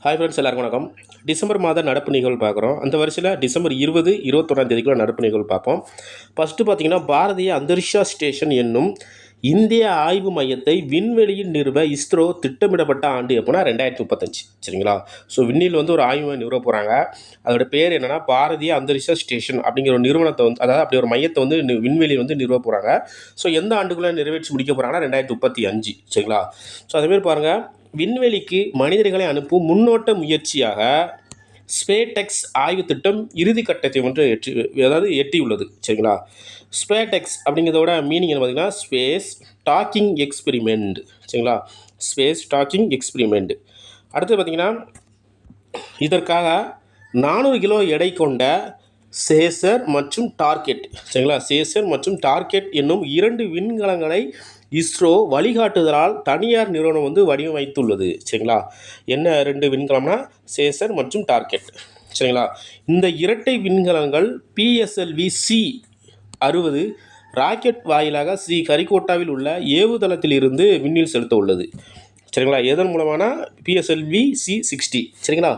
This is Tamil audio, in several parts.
ஹாய் ஃப்ரெண்ட்ஸ், எல்லாருக்கும் வணக்கம். டிசம்பர் மாத நடப்பு நிகழ்வு பார்க்குறோம். அந்த வரிசையில் டிசம்பர் 20, 21ஆம் தேதிக்குள்ள நடப்பு நிகழ்வு பார்ப்போம். ஃபஸ்ட்டு பார்த்தீங்கன்னா, பாரதிய அந்தரிக்ஷா ஸ்டேஷன் என்னும் இந்திய ஆய்வு மையத்தை விண்வெளியில் நிறுவ இஸ்ரோ திட்டமிடப்பட்ட ஆண்டு எப்போனா 2035. சரிங்களா? ஸோ விண்ணில் வந்து ஒரு ஆய்வு மையம் நிறுவ போகிறாங்க. அதோட பேர் என்னென்னா பாரதிய அந்தரிக்ஷா ஸ்டேஷன் அப்படிங்கிற ஒரு நிறுவனத்தை வந்து, அதாவது அப்படி ஒரு மையத்தை வந்து விண்வெளியில் வந்து நிறுவ போகிறாங்க. ஸோ எந்த ஆண்டுக்குள்ளே நிறைவேற்றி முடிக்க போகிறாங்கன்னா 2035. சரிங்களா? ஸோ அதேமாதிரி பாருங்கள், விண்வெளிக்கு மனிதர்களை அனுப்பும் முன்னோட்ட முயற்சியாக ஸ்பேடெக்ஸ் ஆய்வு திட்டம் இறுதி கட்டத்தை ஒன்று எட்டியுள்ளது. சரிங்களா? ஸ்பேடெக்ஸ் அப்படிங்கிறதோட மீனிங் என்ன பார்த்தீங்கன்னா, ஸ்பேஸ் டாக்கிங் எக்ஸ்பெரிமெண்ட். சரிங்களா? Space docking experiment. அடுத்து பார்த்தீங்கன்னா, இதற்காக 400 கிலோ எடை கொண்ட சேசர் மற்றும் டார்கெட், சரிங்களா, சேசர் மற்றும் டார்கெட் என்னும் 2 விண்கலங்களை இஸ்ரோ வழிகாட்டுதலால் தனியார் நிறுவனம் வந்து வடிவமைத்துள்ளது. சரிங்களா? என்ன 2 விண்கலம்னா சேசர் மற்றும் டார்கெட். சரிங்களா? இந்த இரட்டை விண்கலங்கள் PSLV C-60 ராக்கெட் வாயிலாக ஸ்ரீஹரிகோட்டாவில் உள்ள ஏவுதளத்தில் இருந்து விண்ணில் செலுத்த உள்ளது. சரிங்களா? எதன் மூலமான PSLV C-60. சரிங்களா?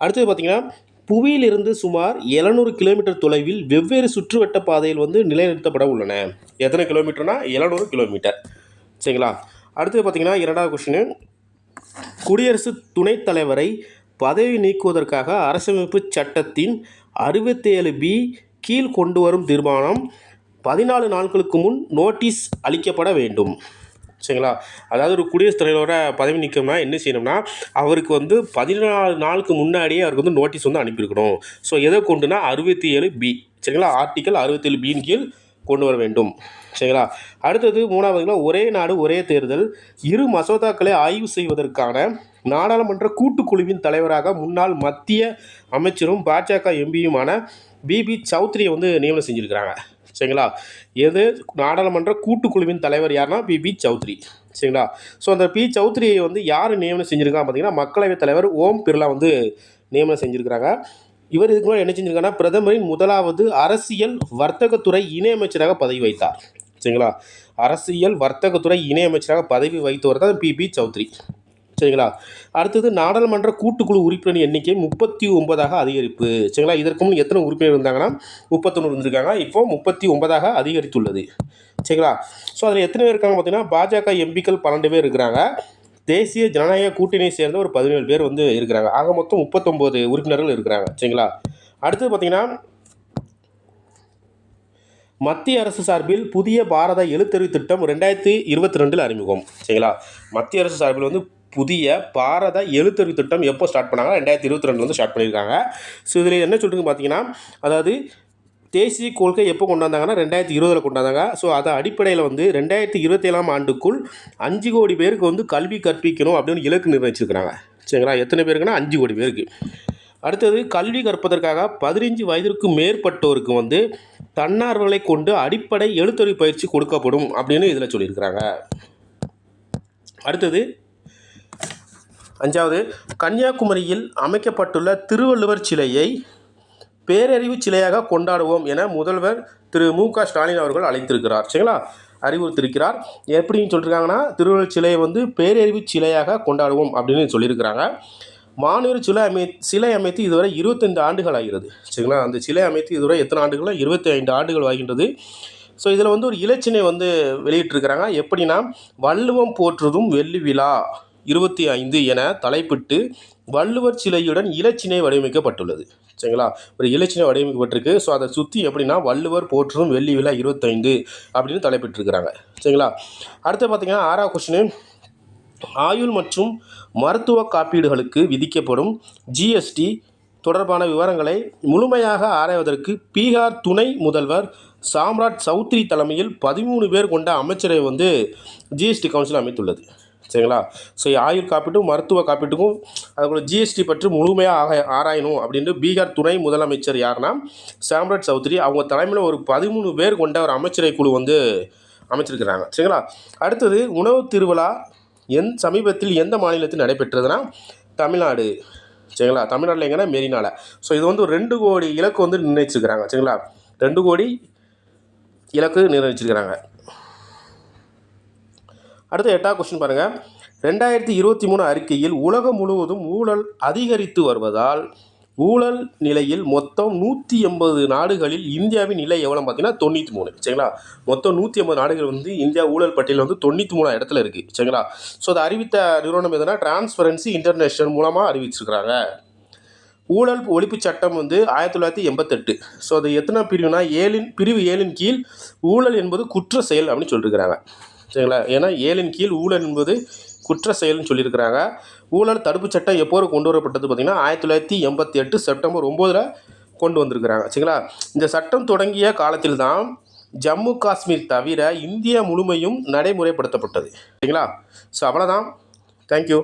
அடுத்தது பார்த்திங்கன்னா, புவியிலிருந்து சுமார் 700 கிலோமீட்டர் தொலைவில் வெவ்வேறு சுற்றுவட்ட பாதையில் வந்து நிலைநிறுத்தப்பட உள்ளன. எத்தனை கிலோமீட்டர்னா 700 கிலோமீட்டர். சரிங்களா? அடுத்தது பார்த்திங்கன்னா, 2வது கொஸ்டின், குடியரசு துணைத் தலைவரை பதவி நீக்குவதற்காக அரசமைப்பு சட்டத்தின் 67B கீழ் கொண்டு வரும் தீர்மானம் 14 நாட்களுக்கு முன் நோட்டீஸ் அளிக்கப்பட வேண்டும். சரிங்களா? அதாவது ஒரு குடியரசுத் தலைவரோட பதவி நீக்கம்னா என்ன செய்யணும்னா, அவருக்கு வந்து 14 நாளுக்கு முன்னாடியே அவருக்கு வந்து நோட்டீஸ் வந்து அனுப்பியிருக்கணும். ஸோ எதை கொண்டுனா 67B. சரிங்களா? ஆர்டிக்கல் 67Bயின் கீழ் கொண்டு வர வேண்டும். சரிங்களா? அடுத்தது 3வது, ஒரே நாடு ஒரே தேர்தல் இரு மசோதாக்களை ஆய்வு செய்வதற்கான நாடாளுமன்ற கூட்டுக்குழுவின் தலைவராக முன்னாள் மத்திய அமைச்சரும் பாஜக எம்பியுமான BB சௌத்ரியை வந்து நியமனம் செஞ்சுருக்கிறாங்க. சரிங்களா? எது நாடாளுமன்ற கூட்டுக்குழுவின் தலைவர் யாருன்னா BB சௌத்ரி. சரிங்களா? ஸோ அந்த சௌத்ரியை வந்து யார் நியமனம் செஞ்சுருக்காங்க பார்த்தீங்கன்னா, மக்களவைத் தலைவர் ஓம் பிர்லா வந்து நியமனம் செஞ்சுருக்கிறாங்க. இவர் இதுக்கு முன்னாடி என்ன செஞ்சுருக்காங்கன்னா, பிரதமரின் முதலாவது அரசியல் வர்த்தகத்துறை இணையமைச்சராக பதவி வைத்தார். சரிங்களா? அரசியல் வர்த்தகத்துறை இணையமைச்சராக பதவி வைத்தவர் தான் BB சௌத்ரி. சரிங்களா? அடுத்தது, நாடாளுமன்ற கூட்டுக்குழு உறுப்பினர் எண்ணிக்கை 39ஆக அதிகரிப்பு. சரிங்களா? இதற்கு முன் எத்தனை உறுப்பினர் இருந்தாங்கன்னா 31 இருந்திருக்காங்க. இப்போ 39ஆக அதிகரித்துள்ளது. சரிங்களா? ஸோ அதில் எத்தனை பேர் இருக்காங்க பார்த்தீங்கன்னா, பாஜக எம்பிக்கள் 12 பேர் இருக்கிறாங்க. தேசிய ஜனநாயக கூட்டணியை சேர்ந்த ஒரு 17 பேர் வந்து இருக்கிறாங்க. ஆக மொத்தம் 39 உறுப்பினர்கள் இருக்கிறாங்க. சரிங்களா? அடுத்தது பார்த்தீங்கன்னா, மத்திய அரசு சார்பில் புதிய பாரத எழுத்தறிவு திட்டம் 2022 அறிமுகம். சரிங்களா? மத்திய அரசு சார்பில் வந்து புதிய பாரத எழுத்தறிவு திட்டம் எப்போ ஸ்டார்ட் பண்ணாங்க? 2022 வந்து ஸ்டார்ட் பண்ணியிருக்காங்க. ஸோ இதில் என்ன சொல்லிட்டு பார்த்தீங்கன்னா, அதாவது தேசிய கொள்கை எப்போ கொண்டு வந்தாங்கன்னா 2020 கொண்டு வந்தாங்க. ஸோ அதை அடிப்படையில் வந்து 2027ஆம் ஆண்டுக்குள் 5 கோடி பேருக்கு வந்து கல்வி கற்பிக்கணும் அப்படின்னு இலக்கு நிர்ணயிச்சிருக்கிறாங்க. சரிங்களா? எத்தனை பேருக்குன்னா 5 கோடி பேருக்கு. அடுத்தது, கல்வி கற்பதற்காக 15 வயதிற்கு மேற்பட்டோருக்கு வந்து தன்னார்வலை கொண்டு அடிப்படை எழுத்தறிவு பயிற்சி கொடுக்கப்படும் அப்படின்னு இதில் சொல்லியிருக்கிறாங்க. அடுத்தது 5வது, கன்னியாகுமரியில் அமைக்கப்பட்டுள்ள திருவள்ளுவர் சிலையை பேரறிவு சிலையாக கொண்டாடுவோம் என முதல்வர் திரு மு.க. ஸ்டாலின் அவர்கள் அழைத்திருக்கிறார். சரிங்களா? அறிவுறுத்திருக்கிறார். எப்படின்னு சொல்லியிருக்காங்கன்னா, திருவள்ளுவர் சிலையை வந்து பேரறிவு சிலையாக கொண்டாடுவோம் அப்படின்னு சொல்லியிருக்கிறாங்க. மாநில சிலை அமைத்து இதுவரை 25 ஆண்டுகள் ஆகிறது. சரிங்களா? அந்த சிலை அமைத்து இதுவரை எத்தனை ஆண்டுகள்? 25 ஆண்டுகள் ஆகின்றது. ஸோ இதில் வந்து ஒரு இலச்சினை வந்து வெளியிட்டிருக்கிறாங்க. எப்படின்னா, வள்ளுவம் போற்றுதும் வெள்ளி விழா 25 என தலைப்பிட்டு வள்ளுவர் சிலையுடன் இலச்சினை வடிவமைக்கப்பட்டுள்ளது. சரிங்களா? ஒரு இலச்சினை வடிவமைக்கப்பட்டிருக்கு. ஸோ அதை சுற்றி எப்படின்னா, வள்ளுவர் போற்றுதும் வெள்ளி விழா 25 அப்படின்னு தலைப்பிட்டிருக்கிறாங்க. சரிங்களா? அடுத்து பார்த்தீங்கன்னா, 6வது கொஸ்டின், ஆயுள் மற்றும் மருத்துவ காப்பீடுகளுக்கு விதிக்கப்படும் GST தொடர்பான விவரங்களை முழுமையாக ஆராய்வதற்கு பீகார் துணை முதல்வர் சாம்ராட் சௌத்ரி தலைமையில் 13 பேர் கொண்ட அமைச்சரவை வந்து GST கவுன்சில் அமைத்துள்ளது. சரிங்களா? ஸோ ஆயுள் காப்பீட்டும் மருத்துவ காப்பீட்டுக்கும் அதுபோல் GST பற்றி முழுமையாக ஆராயணும் அப்படின்ட்டு பீகார் துணை முதலமைச்சர் யாருன்னா சாம்ராட் சௌத்ரி, அவங்க தலைமையில் ஒரு 13 பேர் கொண்ட ஒரு அமைச்சரவை குழு வந்து அமைச்சிருக்கிறாங்க. சரிங்களா? அடுத்தது, உணவு திருவிழா சமீபத்தில் எந்த மாநிலத்தில் நடைபெற்றதுன்னா தமிழ்நாடு. சரிங்களா? தமிழ்நாட்டில் எங்கன்னா மெரினால. ஸோ இது வந்து ஒரு 2 கோடி இலக்கு வந்து நிர்ணயிச்சிருக்கிறாங்க. சரிங்களா? 2 கோடி இலக்கு நிர்ணயிச்சிருக்கிறாங்க. அடுத்து 8வது கொஸ்டின் பாருங்கள், 2023 அறிக்கையில் உலகம் முழுவதும் ஊழல் அதிகரித்து வருவதால் ஊழல் நிலையில் மொத்தம் 180 நாடுகளில் இந்தியாவின் நிலை எவ்வளோ பார்த்தீங்கன்னா 93. சரிங்களா? மொத்தம் 180 நாடுகள் வந்து இந்தியா ஊழல் பட்டியலில் வந்து 93 இடத்துல இருக்குது. சரிங்களா? ஸோ அதை அறிவித்த நிறுவனம் எதுனா டிரான்ஸ்பரன்சி இன்டர்நேஷனல் மூலமாக அறிவிச்சிருக்கிறாங்க. ஊழல் ஒழிப்பு சட்டம் வந்து 1988. ஸோ அது எத்தனை பிரிவுனா பிரிவு 7 கீழ் ஊழல் என்பது குற்ற செயல் அப்படின்னு சொல்லியிருக்கிறாங்க. சரிங்களா? ஏன்னா 7 கீழ் ஊழல் என்பது குற்ற செயல்னு சொல்லியிருக்கிறாங்க. ஊழல் தடுப்பு சட்டம் எப்போது கொண்டு வரப்பட்டது பார்த்திங்கன்னா 1988 செப்டம்பர் 9 கொண்டு வந்திருக்கிறாங்க. சரிங்களா? இந்த சட்டம் தொடங்கிய காலத்தில் தான் ஜம்மு காஷ்மீர் தவிர இந்தியா முழுமையும் நடைமுறைப்படுத்தப்பட்டது. சரிங்களா? ஸோ அவ்வளோதான். தேங்க்யூ.